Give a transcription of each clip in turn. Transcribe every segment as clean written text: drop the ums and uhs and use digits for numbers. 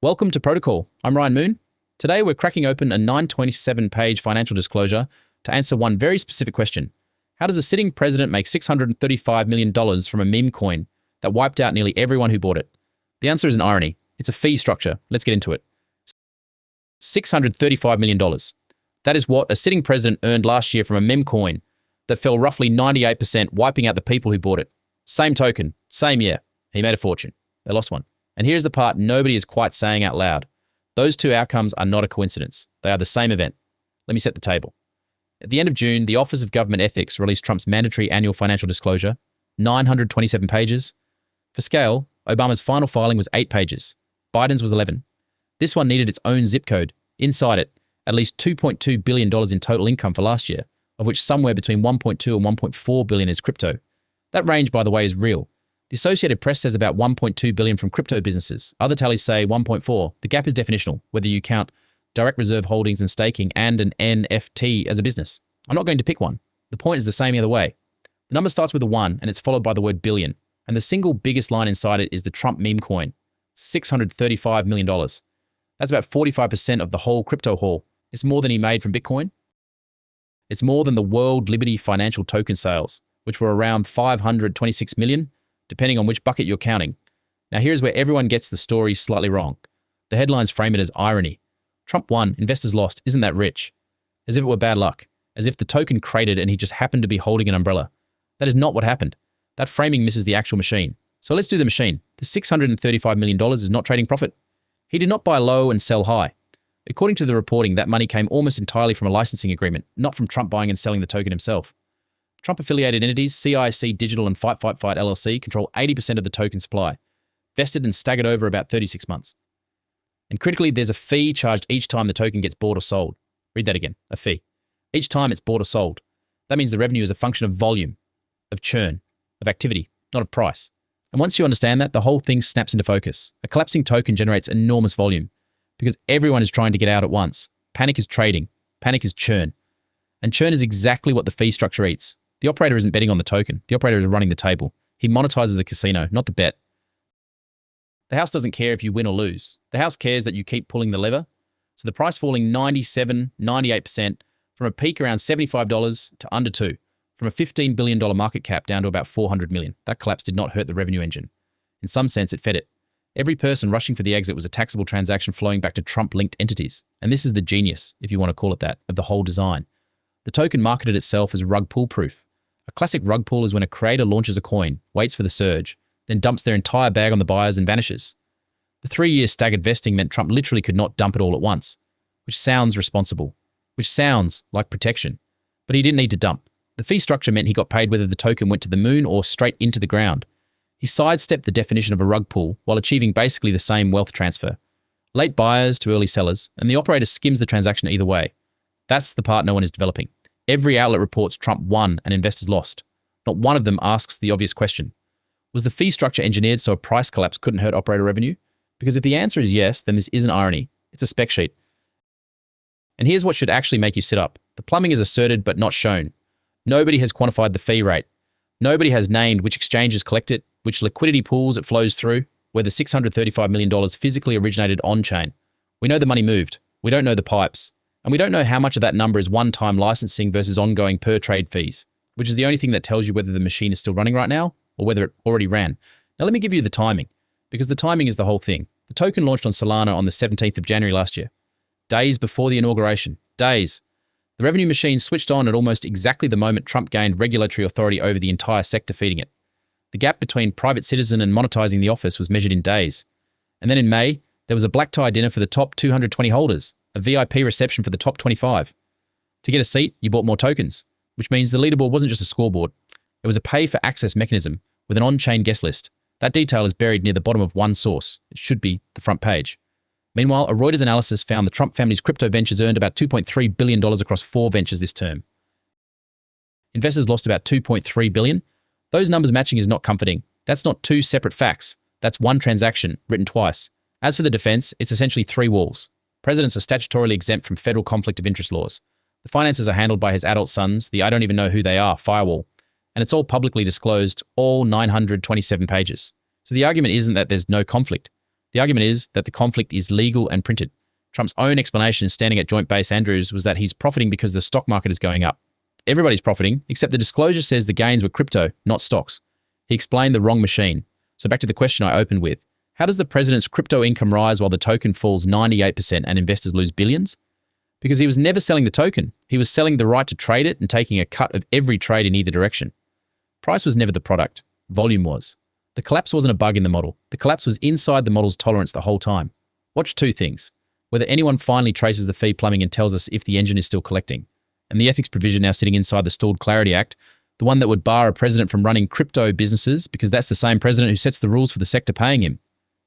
Welcome to Protocol. I'm Ryan Moon. Today we're cracking open a 927-page financial disclosure to answer one very specific question. How does a sitting president make $635 million from a Memecoin that wiped out nearly everyone who bought it? The answer is an irony. It's a fee structure. Let's get into it. $635 million. That is what a sitting president earned last year from a Memecoin that fell roughly 98%, wiping out the people who bought it. Same token, same year. He made a fortune. They lost one. And here's the part nobody is quite saying out loud. Those two outcomes are not a coincidence. They are the same event. Let me set the table. At the end of June, the Office of Government Ethics released Trump's mandatory annual financial disclosure, 927 pages. For scale, Obama's final filing was 8 pages. Biden's was 11. This one needed its own zip code. Inside it, at least $2.2 billion in total income for last year, of which somewhere between 1.2 and 1.4 billion is crypto. That range, by the way, is real. The Associated Press says about 1.2 billion from crypto businesses. Other tallies say 1.4. The gap is definitional, whether you count direct reserve holdings and staking and an NFT as a business. I'm not going to pick one. The point is the same either way. The number starts with a 1 and it's followed by the word billion. And the single biggest line inside it is the Trump meme coin, $635 million. That's about 45% of the whole crypto haul. It's more than he made from Bitcoin. It's more than the World Liberty Financial Token sales, which were around 526 million, depending on which bucket you're counting. Now here's where everyone gets the story slightly wrong. The headlines frame it as irony. Trump won, investors lost, isn't that rich? As if it were bad luck. As if the token cratered and he just happened to be holding an umbrella. That is not what happened. That framing misses the actual machine. So let's do the machine. The $635 million is not trading profit. He did not buy low and sell high. According to the reporting, that money came almost entirely from a licensing agreement, not from Trump buying and selling the token himself. Trump-affiliated entities, CIC Digital and Fight LLC, control 80% of the token supply, vested and staggered over about 36 months. And critically, there's a fee charged each time the token gets bought or sold. Read that again, a fee. Each time it's bought or sold. That means the revenue is a function of volume, of churn, of activity, not of price. And once you understand that, the whole thing snaps into focus. A collapsing token generates enormous volume because everyone is trying to get out at once. Panic is trading. Panic is churn. And churn is exactly what the fee structure eats. The operator isn't betting on the token. The operator is running the table. He monetizes the casino, not the bet. The house doesn't care if you win or lose. The house cares that you keep pulling the lever. So the price falling 97, 98% from a peak around $75 to under 2, from a $15 billion market cap down to about 400 million. That collapse did not hurt the revenue engine. In some sense, it fed it. Every person rushing for the exit was a taxable transaction flowing back to Trump-linked entities. And this is the genius, if you want to call it that, of the whole design. The token marketed itself as rug pull proof. A classic rug pull is when a creator launches a coin, waits for the surge, then dumps their entire bag on the buyers and vanishes. The 3-year staggered vesting meant Trump literally could not dump it all at once, which sounds responsible, which sounds like protection. But he didn't need to dump. The fee structure meant he got paid whether the token went to the moon or straight into the ground. He sidestepped the definition of a rug pull while achieving basically the same wealth transfer. Late buyers to early sellers, and the operator skims the transaction either way. That's the part no one is developing. Every outlet reports Trump won and investors lost. Not one of them asks the obvious question. Was the fee structure engineered so a price collapse couldn't hurt operator revenue? Because if the answer is yes, then this isn't irony. It's a spec sheet. And here's what should actually make you sit up. The plumbing is asserted but not shown. Nobody has quantified the fee rate. Nobody has named which exchanges collect it, which liquidity pools it flows through, where the $635 million physically originated on-chain. We know the money moved. We don't know the pipes. And we don't know how much of that number is one-time licensing versus ongoing per-trade fees, which is the only thing that tells you whether the machine is still running right now or whether it already ran. Now let me give you the timing, because the timing is the whole thing. The token launched on Solana on the 17th of January last year, days before the inauguration. Days. The revenue machine switched on at almost exactly the moment Trump gained regulatory authority over the entire sector feeding it. The gap between private citizen and monetizing the office was measured in days. And then in May, there was a black tie dinner for the top 220 holders. A VIP reception for the top 25. To get a seat, you bought more tokens, which means the leaderboard wasn't just a scoreboard. It was a pay-for-access mechanism with an on-chain guest list. That detail is buried near the bottom of one source. It should be the front page. Meanwhile, a Reuters analysis found the Trump family's crypto ventures earned about $2.3 billion across 4 ventures this term. Investors lost about $2.3 billion. Those numbers matching is not comforting. That's not 2 separate facts. That's one transaction written twice. As for the defense, it's essentially 3 walls. Presidents are statutorily exempt from federal conflict of interest laws. The finances are handled by his adult sons, the I don't even know who they are firewall. And it's all publicly disclosed, all 927 pages. So the argument isn't that there's no conflict. The argument is that the conflict is legal and printed. Trump's own explanation standing at Joint Base Andrews was that he's profiting because the stock market is going up. Everybody's profiting, except the disclosure says the gains were crypto, not stocks. He explained the wrong machine. So back to the question I opened with. How does the president's crypto income rise while the token falls 98% and investors lose billions? Because he was never selling the token. He was selling the right to trade it and taking a cut of every trade in either direction. Price was never the product. Volume was. The collapse wasn't a bug in the model. The collapse was inside the model's tolerance the whole time. Watch two things. Whether anyone finally traces the fee plumbing and tells us if the engine is still collecting. And the ethics provision now sitting inside the Stalled Clarity Act, the one that would bar a president from running crypto businesses because that's the same president who sets the rules for the sector paying him.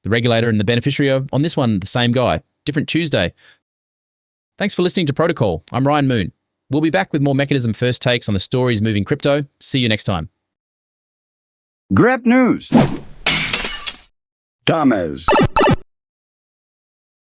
The regulator and the beneficiary are, on this one, the same guy. Different Tuesday. Thanks for listening to Protocol. I'm Ryan Moon. We'll be back with more Mechanism first takes on the stories moving crypto. See you next time. Grab news. Thomas.